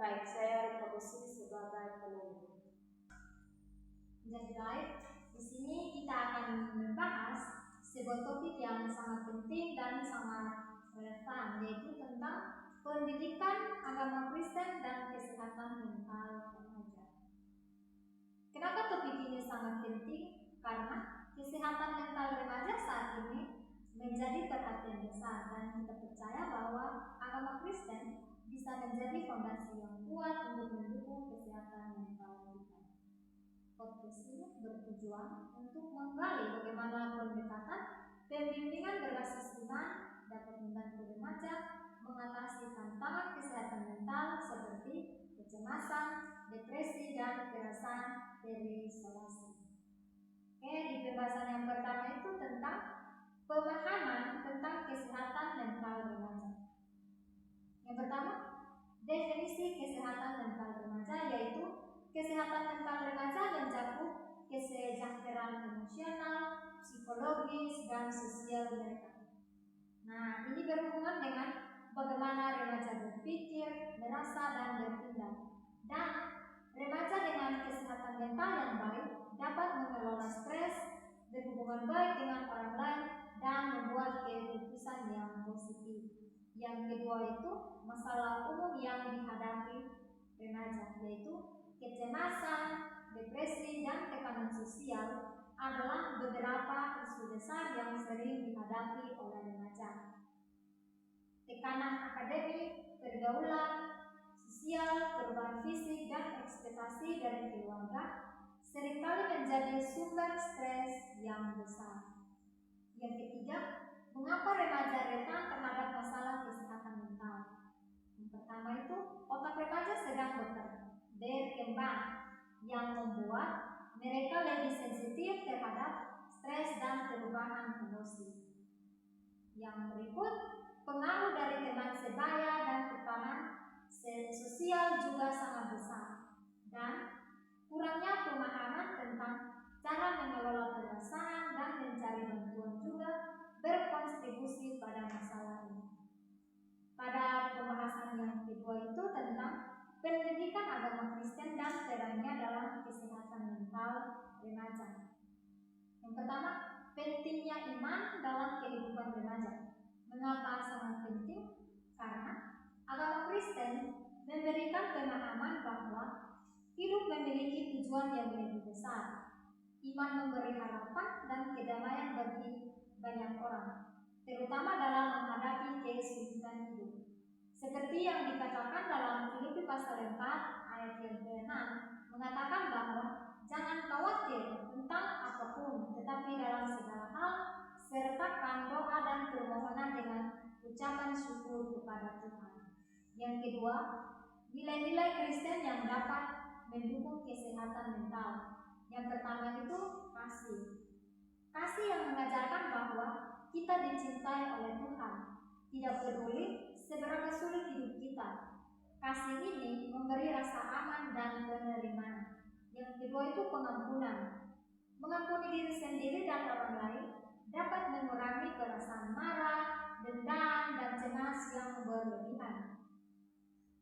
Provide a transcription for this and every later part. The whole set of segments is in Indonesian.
Baik, saya berfungsi sebagai penulis. Jadi baik, di sini kita akan membahas sebuah topik yang sangat penting dan sangat relevan, yaitu tentang pendidikan agama Kristen dan kesehatan mental remaja. Kenapa topik ini sangat penting? Karena kesehatan mental remaja saat ini menjadi perhatian besar, dan kita percaya bahwa agama Kristen bisa menjadi fondasi yang kuat untuk mendukung kesehatan mental kita. Podcast ini bertujuan untuk menggali bagaimana pendekatan pembimbingan berbasis iman dapat membantu remaja mengatasi tantangan kesehatan mental seperti kecemasan, depresi, dan perasaan terisolasi. Di pembahasan yang pertama itu tentang pemahaman tentang kesehatan mental remaja. Yang pertama, definisi kesehatan mental remaja yaitu kesehatan mental remaja mencakup kesejahteraan emosional, psikologis, dan sosial mereka. Nah, ini berhubungan dengan bagaimana remaja berpikir, merasa, dan bertindak. Dan remaja dengan kesehatan mental yang baik dapat mengelola stres, berhubungan baik dengan orang lain, dan membuat keputusan yang positif. Yang kedua itu masalah umum yang dihadapi remaja, yaitu kecemasan, depresi, dan tekanan sosial adalah beberapa isu besar yang sering dihadapi oleh remaja. Tekanan akademik, pergaulan, sosial, perubahan fisik, dan ekspektasi dari keluarga seringkali menjadi sumber stres yang besar. Yang ketiga, mengapa remaja rentan terhadap masalah kesehatan mental? Yang pertama itu, otak remaja sedang berkembang yang membuat mereka lebih sensitif terhadap stres dan perubahan emosi. Yang berikut, pengaruh dari teman sebaya dan tekanan sosial juga sangat besar, dan kurangnya pemahaman tentang cara mengelola perasaan dan mencari bantuan juga berkontribusi pada masalah ini. Pada pembahasan yang kedua itu tentang pendidikan agama Kristen dan perannya dalam kesehatan mental remaja. Yang pertama, pentingnya iman dalam kehidupan remaja. Mengapa sangat penting? Karena agama Kristen memberikan pemahaman bahwa hidup memiliki tujuan yang lebih besar. Iman memberi harapan dan kedamaian bagi banyak orang, terutama dalam menghadapi kesulitan hidup. Seperti yang dikatakan dalam Filipi pasal 4 ayat yang ke-6, mengatakan bahwa jangan khawatir tentang apapun, tetapi dalam segala hal sertakan doa dan permohonan dengan ucapan syukur kepada Tuhan. Yang kedua, nilai-nilai Kristen yang dapat mendukung kesehatan mental. Yang pertama itu kasih. Kasih yang mengajarkan bahwa kita dicintai oleh Tuhan, tidak peduli seberapa sulit hidup kita. Kasih ini memberi rasa aman dan penerimaan. Yang kedua itu pengampunan. Mengampuni diri sendiri dan orang lain dapat mengurangi perasaan marah, dendam, dan cemas yang berlebihan.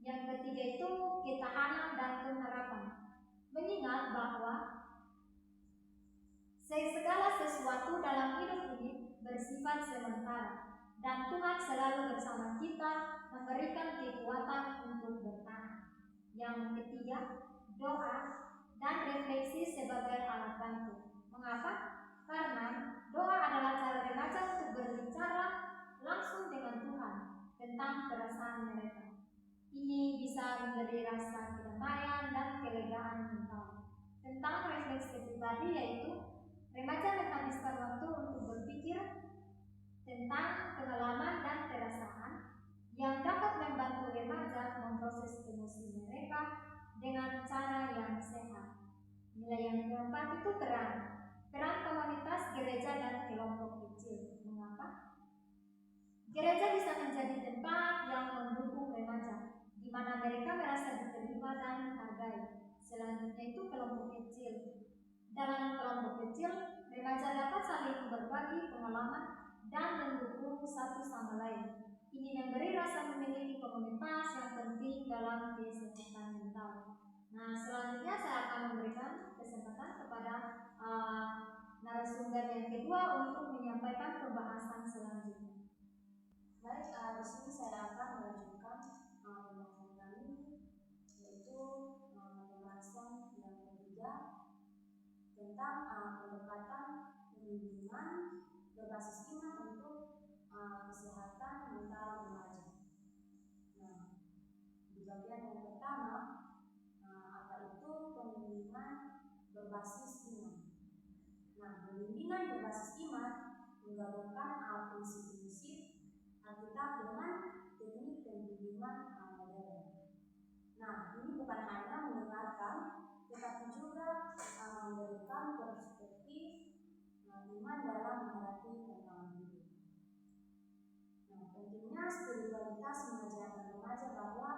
Yang ketiga itu ketahanan dan pengharapan. Mengingat bahwa segala sesuatu dalam hidup ini bersifat sementara, dan Tuhan selalu bersama kita memberikan kekuatan untuk bertahan. Yang ketiga, doa dan refleksi sebagai alat bantu. Mengapa? Karena doa adalah cara remaja untuk berbicara langsung dengan Tuhan tentang perasaan mereka. Ini bisa memberi rasa kedamaian dan kelegaan mental. Tentang refleksi pribadi yaitu remaja menghabiskan waktu untuk berpikir tentang pengalaman dan perasaan yang dapat membantu remaja memproses emosi mereka dengan cara yang sehat. Nilai yang keempat itu peran komunitas, gereja, dan kelompok kecil. Mengapa? Gereja bisa menjadi tempat yang mendukung remaja, di mana mereka merasa diterima dan dihargai. Selanjutnya itu kelompok kecil. Dalam kelompok kecil, remaja dapat saling berbagi pengalaman dan mendukung satu sama lain. Ini memberi rasa memiliki komunitas yang penting dalam kesehatan mental. Nah, selanjutnya saya akan memberikan kesempatan kepada narasumber yang kedua untuk menyampaikan pembahasan selanjutnya. Baik, di sini saya akan melanjutkan pembahasan kami, yaitu pembahasan yang ketiga tentang pendekatan pembimbingan berbasis iman untuk kesehatan mental remaja. Nah, di bagian yang pertama, apa itu pembimbingan berbasis iman? Nah, pembimbingan berbasis iman menggabungkan prinsip-prinsip Alkitab dengan teknik pembimbingan modern. Nah, ini bukan hanya mendengarkan, tetapi juga memberikan perspektif iman dalam menghadapi tantangan hidup. Nah, tentunya spiritualitas mengajarkan remaja bahwa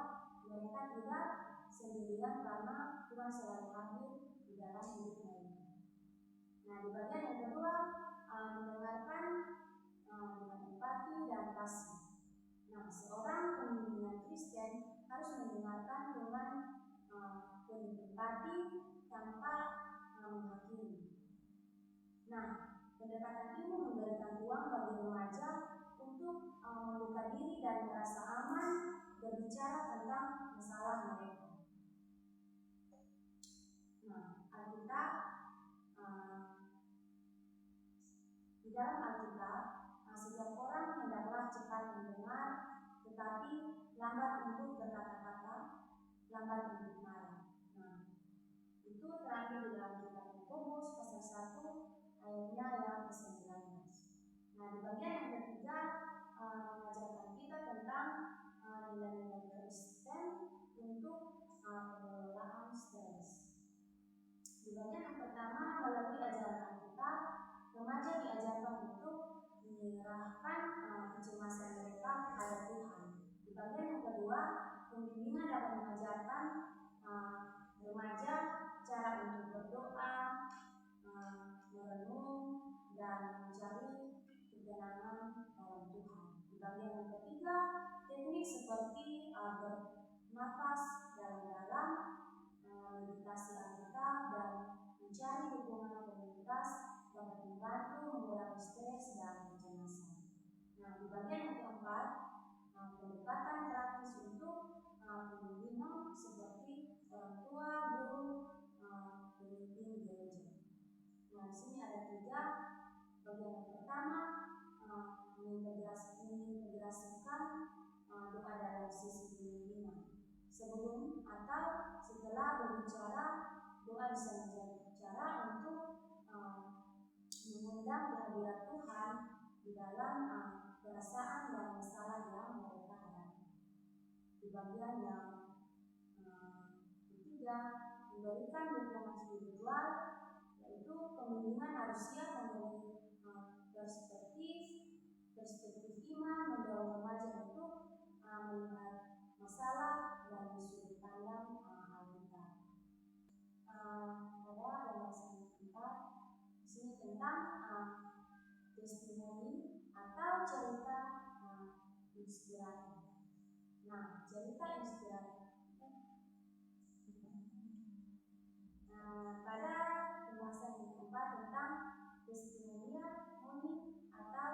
mereka tidak sendirian karena Tuhan selalu hadir di dalam hidup mereka. Nah, di bagian yang kedua, mendengarkan dengan empati dan kasih. Nah, seorang pembimbingan Kristen harus mendengarkan dengan penuh empati tanpa menghakimi. Nah, pendekatan ini memberikan ruang bagi remaja untuk membuka diri dan merasa aman berbicara tentang masalah mereka. Nah, Alkitab di dalam Alkitab, setiap orang hendaklah cepat mendengar, tetapi lambat untuk berkata-kata, lambat untuk marah. Nah, itu terakhir di dalam kitab Yakobus pasal 1 ayatnya yang ke-19. Nah, di bagian yang ketiga mengajarkan kita tentang nilai-nilai Kristen untuk pengelolaan stres. Di bagian yang pertama, melalui ajaran Alkitab, remaja diajarkan untuk menyerahkan kecemasan mereka kepada Tuhan. Di bagian yang kedua, pembimbingan dapat mengajarkan remaja cara untuk berdoa, merenung, dan mencari ketenangan dalam Tuhan. Di bagian yang ketiga, teknik seperti bernafas dalam-dalam, meditasi Alkitab, dan mencari dukungan komunitas dapat membantu mengurangi stres dan kecemasan. Nah, di bagian yang keempat, pendekatan praktis untuk pembimbingan seperti orang tua, guru, pemimpin gereja. Nah, di sini ada 3 bagian. Yang pertama, mengintegrasikan doa dalam sesi pembimbingan. Sebelum atau setelah berbicara, doa bisa menjadi cara untuk mengundang kehadiran Tuhan di dalam perasaan dan masalah yang mereka hadapi. Di bagian yang ketiga, memberikan dukungan spiritual, yaitu pembimbingan harus siap memberi perspektif iman, mendorong remaja untuk melihat masalah dari sudut pandang Alkitab. Pada pembahasan kita di sini tentang testimoni atau cerita inspiratif. Nah, cerita inspiratif. Pada pembahasan yang keempat tentang testimoni atau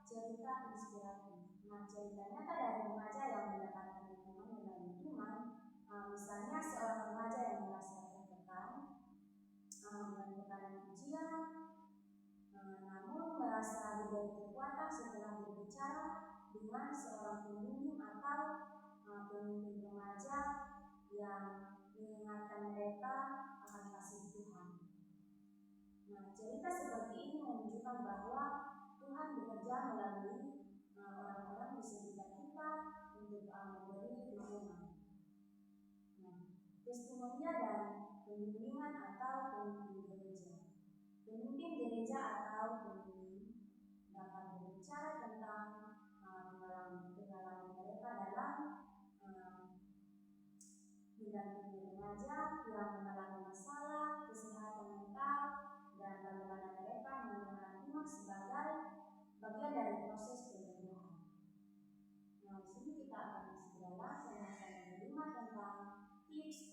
cerita inspiratif. Nah, cerita nyata dari remaja yang mendapatkan dukungan melalui iman. Misalnya seorang remaja yang merasa tertekan dengan tekanan ujian, namun merasa diberi kekuatan setelah berbicara dengan seorang pembimbing atau pemimpin remaja yang mengingatkan mereka akan kasih Tuhan. Nah, cerita seperti ini menunjukkan bahwa Tuhan bekerja melalui orang-orang di sekitar kita untuk memberi dukungan. Nah, testimoni dan pembimbingan atau pemimpin gereja. Pemimpin gereja atau pemimpin dapat berbicara tentang pengalaman mereka dalam mendampingi remaja yang mengalami masalah kesehatan mental dan bagaimana mereka menggunakan iman sebagai bagian dari proses penyembuhan. Nah, di sini kita akan segera pembahasan yang kelima tentang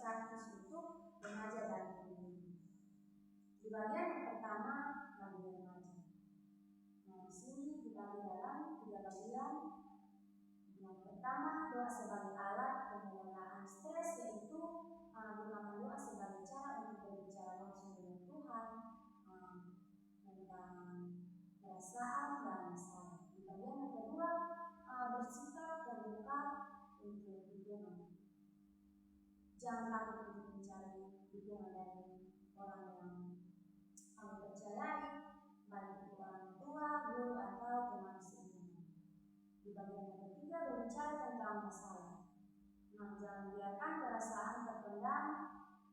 praktis untuk remaja dan pemudi. Di bagian yang pertama bagi remaja. Nah, di sini kita dalam 3 bagian. Yang pertama, doa sebagai alat pengelolaan stres, yaitu gunakan doa sebagai cara untuk berbicara langsung dengan Tuhan tentang perasaan dan masalah. Di bagian yang kedua, bersikap terbuka untuk dukungan. Jangan takut untuk mencari dukungan dari orang yang kamu percayai, baik itu orang tua, guru, atau teman seiman. Di bagian yang ketiga, berbicara tentang masalah. Nah, jangan biarkan perasaan terpendam.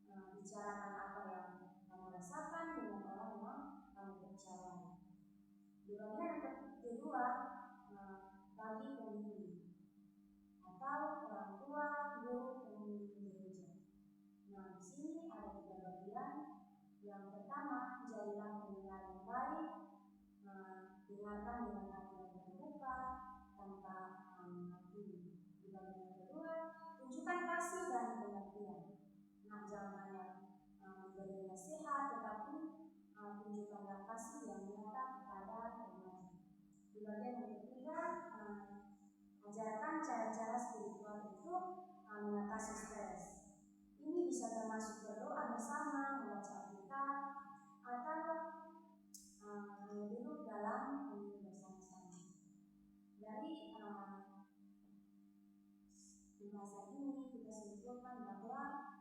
Bicarakan apa yang kamu rasakan dengan orang yang kamu percayai. Di bagian yang kedua, bagi pembimbing atau orang tua, guru, pembimbing gereja. Nah, di sini ada 3 bagian. Yang pertama, jadilah pendengar yang baik. Dengarkan dengan hati yang terbuka tanpa menghakimi. Di bagian yang kedua, tunjukkan kasih dan pengertian. Nah, jangan hanya memberi nasihat, tetapi tunjukkanlah kasih yang nyata kepada remaja. Di bagian yang ketiga, ajarkan cara-cara spiritual untuk mengatasi stres. Ini bisa termasuk berdoa bersama, membaca Alkitab, atau duduk dalam hening bersama-sama. Dari pembahasan ini kita simpulkan bahwa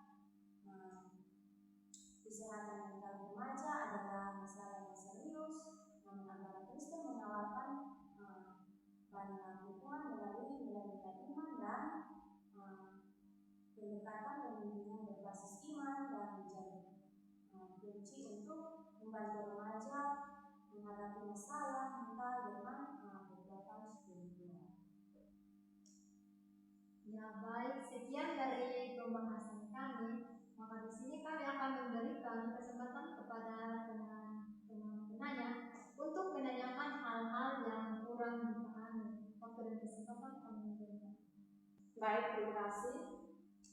kesehatan mental remaja adalah masalah yang serius, namun agama Kristen menawarkan banyak dukungan melalui nilai-nilai iman dan pendekatan pembimbingan berbasis iman dan menjadi kunci untuk membantu remaja menghadapi masalah mental dengan kekuatan spiritual. Ya, baik, sekian dari pembahasan kami. Maka di sini kami akan memberikan kesempatan kepada teman-teman penanya untuk menanyakan hal-hal yang kurang dipahami. Waktu dan kesempatan kami memberikan. Baik, terima kasih.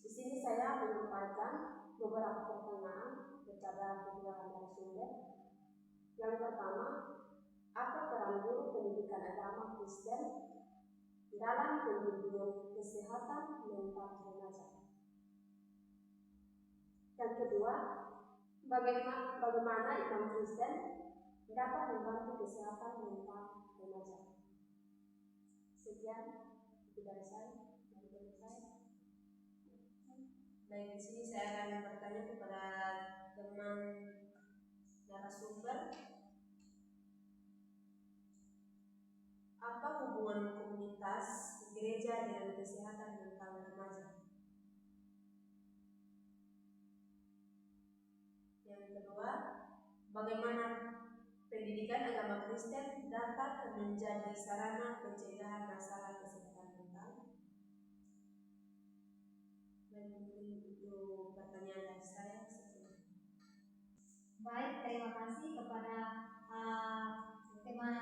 Di sini saya menyampaikan beberapa pertanyaan kepada kedua narasumber. Yang pertama, apa peran guru pendidikan agama Kristen dalam pembimbingan kesehatan mental remaja? Yang kedua, bagaimana imam Kristen dapat membantu kesehatan mental remaja? Sekian dari saya. Baik, di sini saya akan bertanya kepada teman narasumber, apa hubungan komunitas gereja dengan kesehatan mental remaja? Yang kedua, bagaimana pendidikan agama Kristen dapat menjadi sarana pencegahan masalah kesehatan mental? Dan mungkin itu pertanyaan dari saya. Baik, terima kasih kepada teman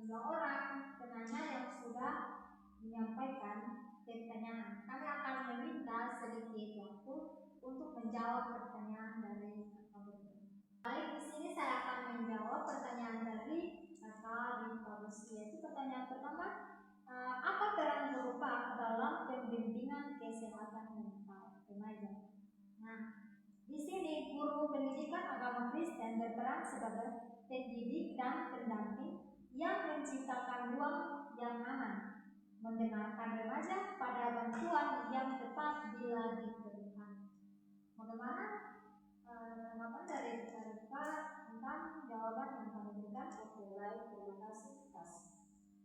2 orang penanya yang sudah menyampaikan pertanyaan. Kami akan meminta sedikit waktu untuk menjawab pertanyaan dari pemirsa. Baik, di sini saya akan menjawab pertanyaan dari Kakak Rita Busi. Yaitu pertanyaan pertama, apa peran guru Pak dalam pembimbingan kesehatan mental remaja? Nah, di sini guru pendidikan agama Kristen berperan sebagai pendidik dan pendamping yang menciptakan ruang yang aman, mendengarkan remaja pada bantuan yang tepat bila diperlukan. Bagaimana tanggapan dari Pak tentang jawaban yang kami berikan? Oke, baik, terima kasih.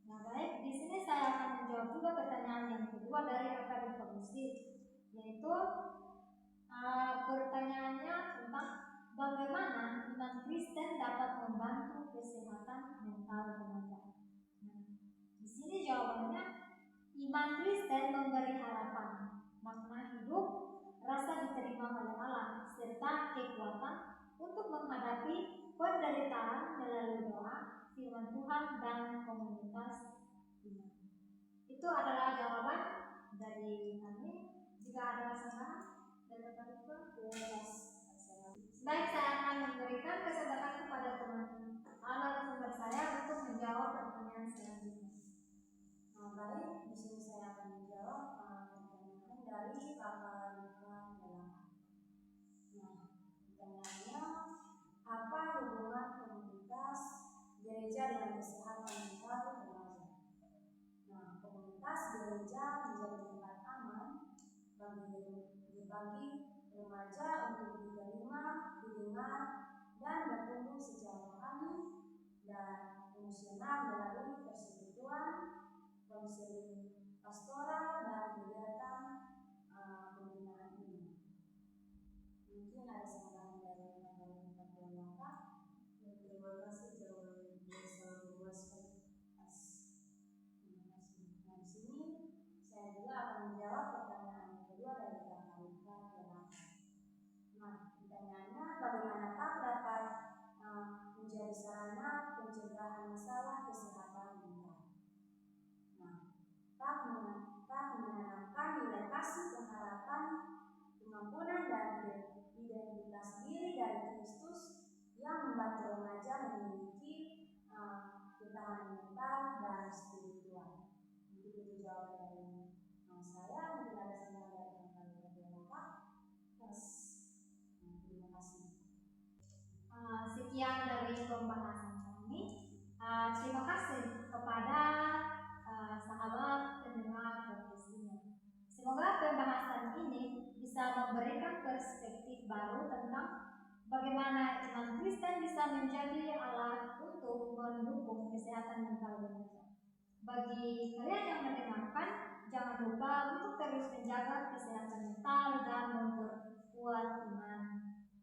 Nah, baik, di sini saya akan menjawab juga pertanyaan yang kedua dari Akademi Komisi, yaitu pertanyaannya tentang bagaimana iman Kristen dapat membantu kesehatan mental remaja. Nah, di sini jawabannya, iman Kristen memberi harapan, makna hidup, rasa diterima oleh Allah, serta kekuatan untuk menghadapi penderitaan melalui doa, firman Tuhan, dan komunitas iman. Itu adalah jawaban dari kami. Jika ada kesalahan dari dibagi remaja untuk diterima, didengar, dan bertumbuh secara rohani dan emosional melalui persekutuan, konseling pastoral, dan kegiatan pembinaan ini. Mungkin ada saran dari Bapak Bapak. Terima kasih jawaban yang sangat memuaskan. Terima kasih. Nah, di sini saya juga akan menjawab pertanyaan yang kedua dari Bapak Bapak. Nah, pertanyaannya, bagaimanakah dapat menjadi sarana pencegahan masalah kesehatan mental? Nah, tak menanamkan nilai kasih, pengharapan, pengampunan, dan identitas diri dari Kristus yang membantu remaja memiliki ketahanan mental dan spiritual. Itu jawab dari saya. Mungkin ada saran dari Bapak. Terima kasih. Sekian dari pembahasan kami. Terima kasih kepada sahabat pendengar podcast ini. Semoga pembahasan ini bisa memberikan perspektif baru tentang bagaimana iman Kristen bisa menjadi alat untuk mendukung kesehatan mental remaja. Bagi kalian yang mendengarkan, jangan lupa untuk terus menjaga kesehatan mental dan memperkuat iman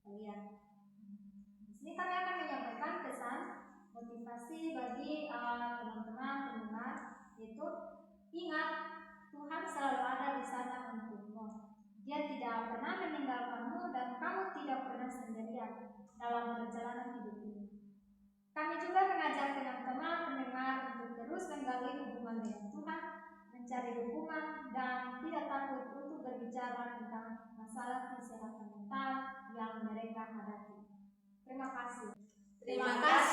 kalian. Di sini kami akan menyampaikan pesan motivasi bagi teman-teman pendengar, yaitu ingat, Tuhan selalu ada di sana untukmu. Dia tidak pernah meninggalkanmu dan kamu tidak pernah sendirian dalam perjalanan hidup ini. Kami juga mengajak teman-teman pendengar untuk terus menggali hubungan dengan Tuhan, mencari dukungan, dan tidak takut untuk berbicara tentang masalah kesehatan mental yang mereka hadapi. Terima kasih. Terima kasih.